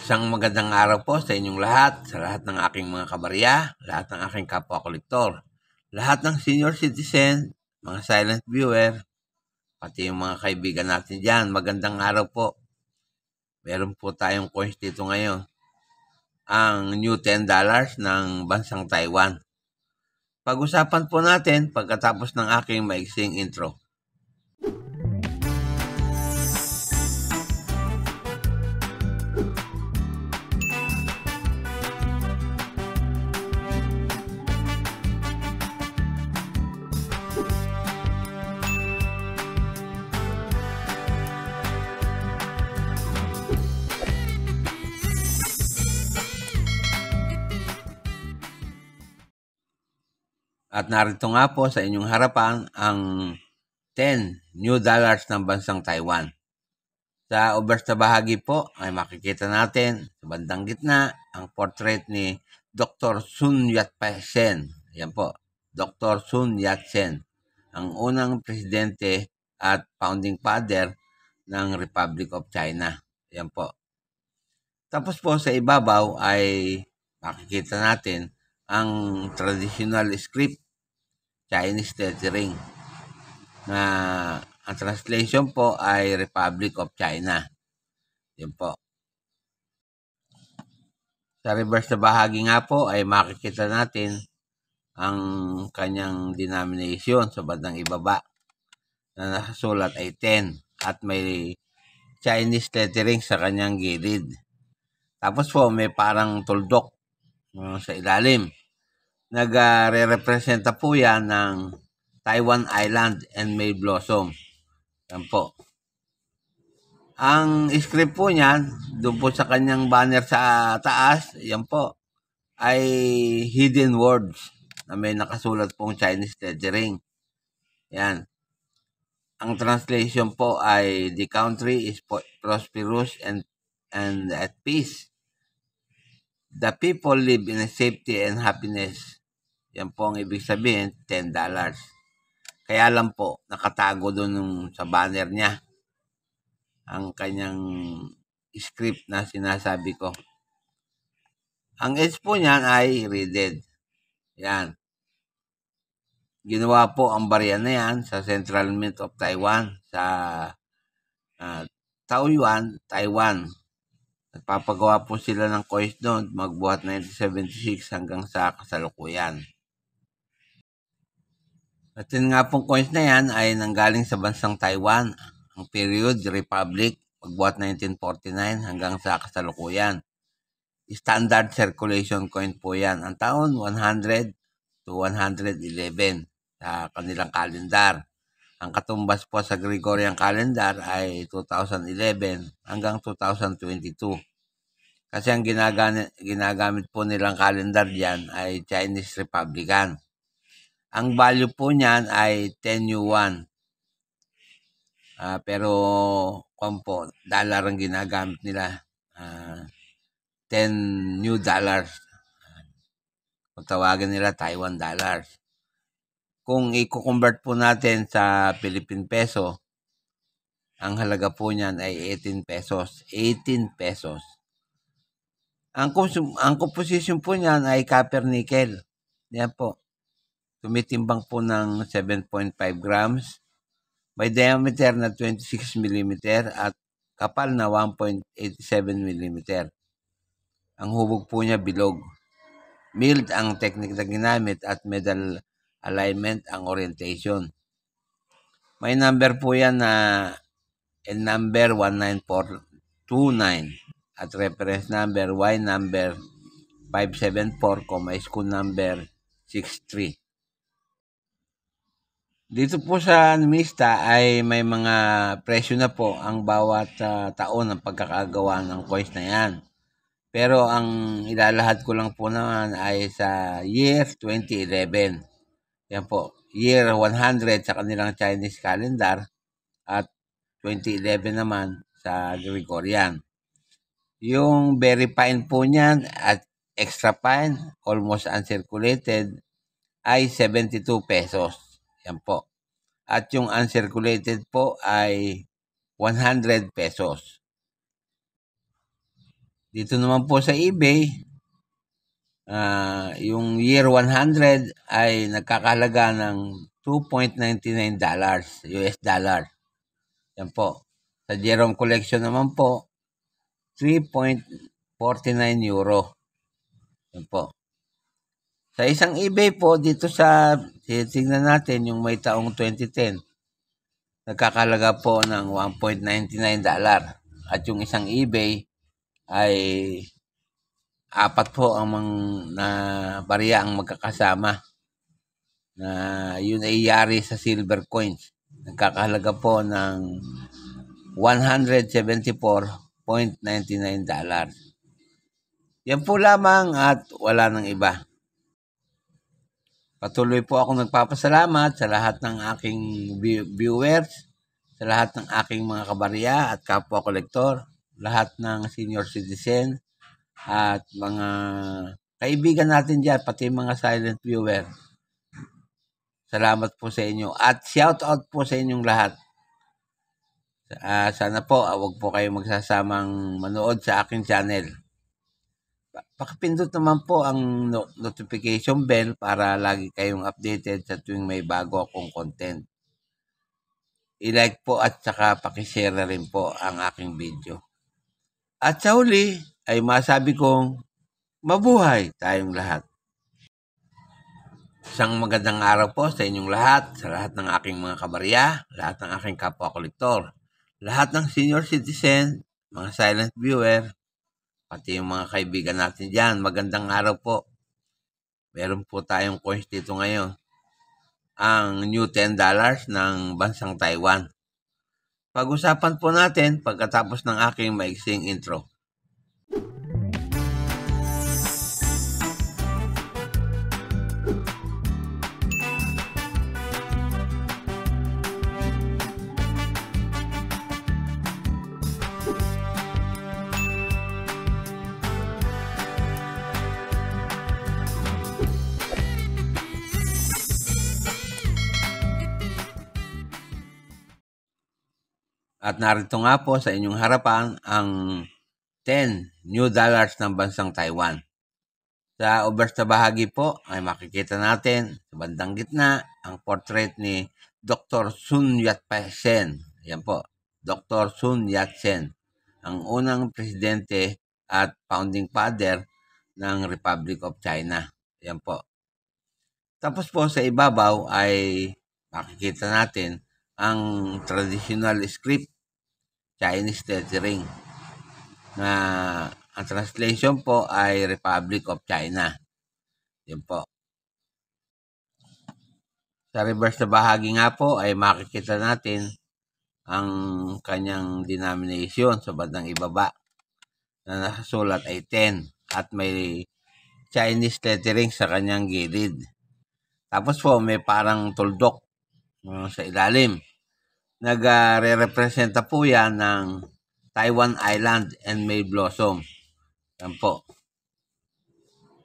Isang magandang araw po sa inyong lahat, sa lahat ng aking mga kabarya, lahat ng aking kapwa-kolektor, lahat ng senior citizen, mga silent viewer, pati yung mga kaibigan natin dyan. Magandang araw po. Meron po tayong coins dito ngayon. Ang new $10 ng bansang Taiwan. Pag-usapan po natin pagkatapos ng aking maiksing intro. At narito nga po sa inyong harapan ang 10 new dollars ng bansang Taiwan. Sa obverse na bahagi po ay makikita natin sa bandang gitna ang portrait ni Dr. Sun Yat-sen. Yan po, Dr. Sun Yat-sen, ang unang presidente at founding father ng Republic of China. Yan po. Tapos po sa ibabaw ay makikita natin ang traditional script, Chinese lettering, na ang translation po ay Republic of China. Yun po. Sa reverse na bahagi nga po ay makikita natin ang kanyang denomination sa bandang ibaba na nakasulat ay 10 at may Chinese lettering sa kanyang gilid. Tapos po may parang tuldok sa ilalim. Nagre-representa po yan ng Taiwan Island and May Blossom. Yan po. Ang script po niyan, doon po sa kanyang banner sa taas, yan po, ay hidden words na may nakasulat pong Chinese lettering. Yan. Ang translation po ay the country is prosperous and at peace. The people live in safety and happiness. Yan po ang ibig sabihin, $10. Kaya lang po, nakatago doon sa banner niya ang kanyang script na sinasabi ko. Ang edge po niyan ay reeded. Yan. Ginawa po ang barya na yan sa Central Mint of Taiwan sa Taoyuan, Taiwan. Nagpapagawa po sila ng coins doon magbuhat 1976 hanggang sa kasalukuyan. At yun nga pong coins na yan ay nanggaling sa bansang Taiwan. Ang period, Republic, magbuhat 1949 hanggang sa kasalukuyan. Standard circulation coin po yan. Ang taon, 100 to 111 sa kanilang kalendar. Ang katumbas po sa Gregorian calendar ay 2011 hanggang 2022. Kasi ang ginagamit po nilang calendar diyan ay Chinese Republican. Ang value po niyan ay 10 yuan. Pero po, dollar ang ginagamit nila. 10 new dollars. Kung tawagan nila Taiwan dollars. Kung i-convert po natin sa Philippine peso, ang halaga po niyan ay 18 pesos. 18 pesos. Ang composition po niyan ay copper nickel. Yan po. Tumitimbang po ng 7.5 grams. May diameter na 26 mm at kapal na 1.87 mm. Ang hubog po niya bilog. Milled ang technique na ginamit at medal alignment ang orientation. May number po yan na number 19429 at reference number Y number 574, school number 63. Dito po sa Mista ay may mga presyo na po ang bawat taon ng pagkakagawa ng coins na yan. Pero ang ilalahad ko lang po naman ay sa year 2011. Yan po, year 100 sa kanilang Chinese calendar at 2011 naman sa Gregorian. Yung very fine po niyan at extra fine, almost uncirculated, ay 72 pesos. Yan po. At yung uncirculated po ay 100 pesos. Dito naman po sa eBay, yung year 100 ay nagkakahalaga ng $2.99 US dollar. Yan po. Sa Jerome Collection naman po, 3.49 euro. Yan po. Sa isang eBay po, dito sa, tingnan natin yung may taong 2010, nagkakalaga po ng $1.99. At yung isang eBay ay apat po ang na barya ang magkakasama na yun ay yari sa silver coins. Nagkakahalaga po ng $174.99. Yan po lamang at wala nang iba. Patuloy po akong nagpapasalamat sa lahat ng aking viewers, sa lahat ng aking mga kabarya at kapwa kolektor, lahat ng senior citizen at mga kaibigan natin dyan, pati mga silent viewer. Salamat po sa inyo at shout out po sa inyong lahat. Sana po wag po kayo magsasamang manood sa aking channel. Pakipindot naman po ang notification bell para lagi kayong updated sa tuwing may bago akong content. I-like po at saka pakishare na rin po ang aking video. At sa huli ay masabi kong mabuhay tayong lahat. Isang magandang araw po sa inyong lahat, sa lahat ng aking mga kabarya, lahat ng aking kapwa kolektor, lahat ng senior citizen, mga silent viewer, pati yung mga kaibigan natin dyan. Magandang araw po. Meron po tayong coins dito ngayon. Ang new $10 ng bansang Taiwan. Pag-usapan po natin pagkatapos ng aking maiksing intro. At narito nga po sa inyong harapan ang 10 new dollars ng bansang Taiwan. Sa obverse na bahagi po ay makikita natin sa bandang gitna ang portrait ni Dr. Sun Yat-sen. Yan po, Dr. Sun Yat-sen, ang unang presidente at founding father ng Republic of China. Yan po. Tapos po sa ibabaw ay makikita natin ang traditional script, Chinese lettering, na ang translation po ay Republic of China. Yan po. Sa reverse na bahagi nga po ay makikita natin ang kanyang denomination sa bandang ibaba na nakasulat ay 10 at may Chinese lettering sa kanyang gilid. Tapos po may parang tuldok sa ilalim. Nagre-representa po yan ng Taiwan Island and May Blossom. Yan po.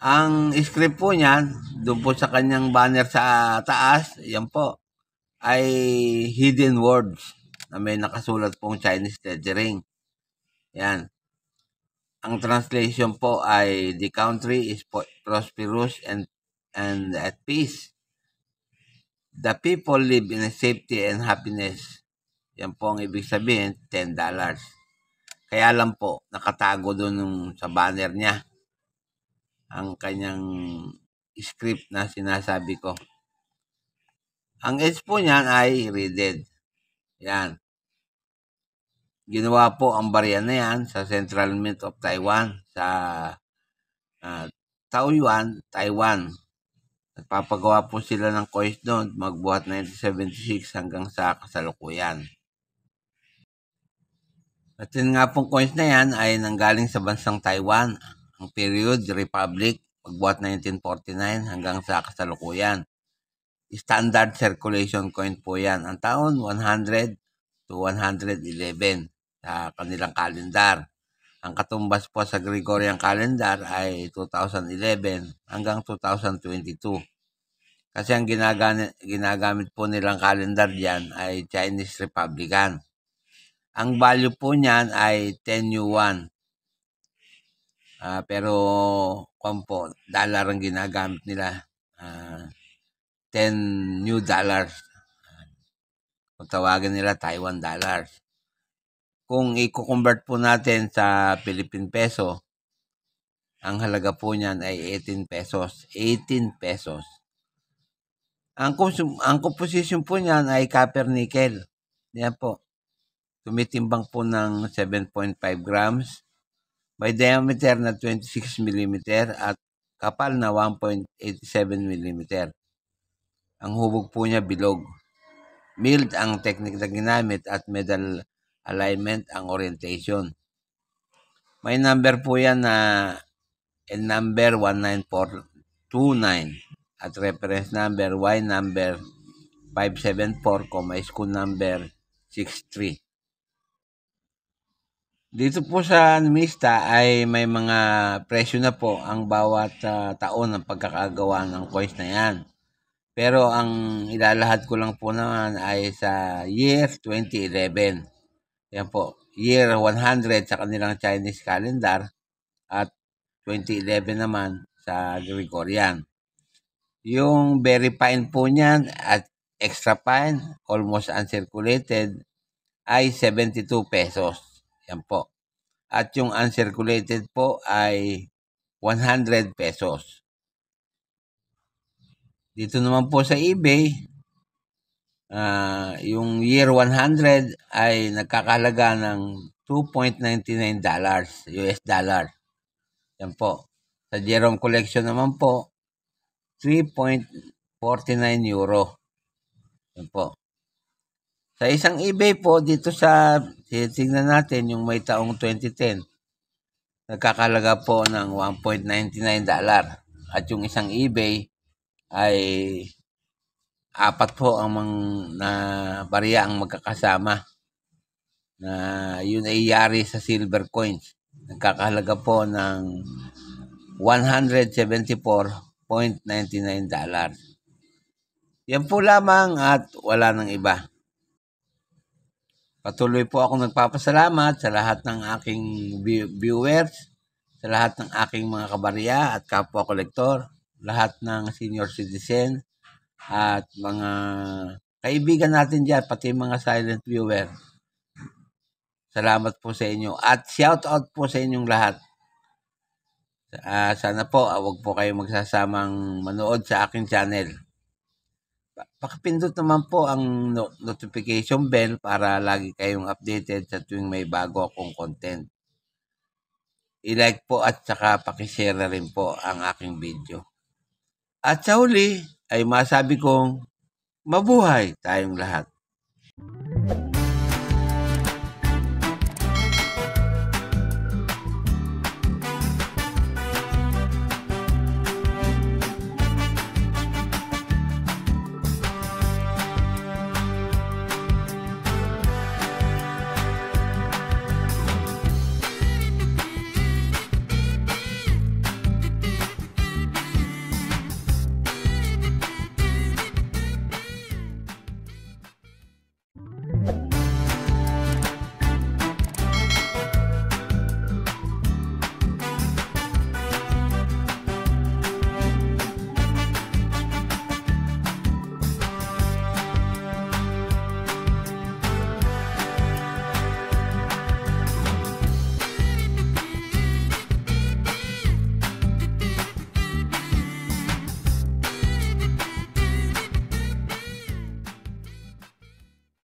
Ang script po niyan, doon po sa kanyang banner sa taas, yan po, ay hidden words na may nakasulat pong Chinese lettering. Yan. Ang translation po ay the country is prosperous and at peace. The people live in safety and happiness. Yan po ang ibig sabihin, $10. Kaya lang po, nakatago doon sa banner niya ang kanyang script na sinasabi ko. Ang edge po niyan ay reeded. Yan. Ginawa po ang barya na yan sa Central Mint of Taiwan sa Taoyuan, Taiwan. Nagpapagawa po sila ng coins doon magbuhat 1976 hanggang sa kasalukuyan. At yun nga pong coins na yan ay nanggaling sa bansang Taiwan. Ang period, Republic, magbuhat 1949 hanggang sa kasalukuyan. Standard circulation coin po yan. Ang taon, 100 to 111 sa kanilang kalendar. Ang katumbas po sa Gregorian calendar ay 2011 hanggang 2022. Kasi ang ginagamit po nilang calendar diyan ay Chinese Republican. Ang value po niyan ay 10 yuan. Pero po, dollar ang ginagamit nila. 10 new dollars. Kung tawagin nila Taiwan dollars. Kung i-convert po natin sa Philippine peso, ang halaga po niyan ay 18 pesos. 18 pesos. Ang composition po niyan ay copper nickel. Yan po. Tumitimbang po ng 7.5 grams. May diameter na 26 mm at kapal na 1.87 mm. Ang hubog po niya bilog. Milled ang technique na ginamit at medal alignment ang orientation. May number po yan na number 19429 at reference number Y number 574, school number 63. Dito po sa Mista ay may mga presyo na po ang bawat taon ng pagkakagawa ng coins na yan. Pero ang ilalahad ko lang po naman ay sa year 2011. Yan po, year 100 sa kanilang Chinese calendar at 2011 naman sa Gregorian. Yung very fine po niyan at extra fine, almost uncirculated, ay 72 pesos. Yan po. At yung uncirculated po ay 100 pesos. Dito naman po sa eBay, yung year 100 ay nagkakahalaga ng $2.99 US dollar. Yan po. Sa Jerome Collection naman po, 3.49 euro. Yan po. Sa isang eBay po, dito sa, tingnan natin yung may taong 2010, nagkakalaga po ng $1.99. At yung isang eBay ay 4 po ang na barya ang magkakasama na yun ay yari sa silver coins. Nagkakahalaga po ng $174.99. Yan po lamang at wala nang iba. Patuloy po akong nagpapasalamat sa lahat ng aking viewers, sa lahat ng aking mga kabarya at kapwa kolektor, lahat ng senior citizen at mga kaibigan natin dyan, pati mga silent viewer. Salamat po sa inyo at shout out po sa inyong lahat. Sana po wag po kayo magsasamang manood sa aking channel. Pakipindot naman po ang notification bell para lagi kayong updated sa tuwing may bago akong content. I-like po at saka pakishare na rin po ang aking video. At sa huli ay masabi kong mabuhay tayong lahat.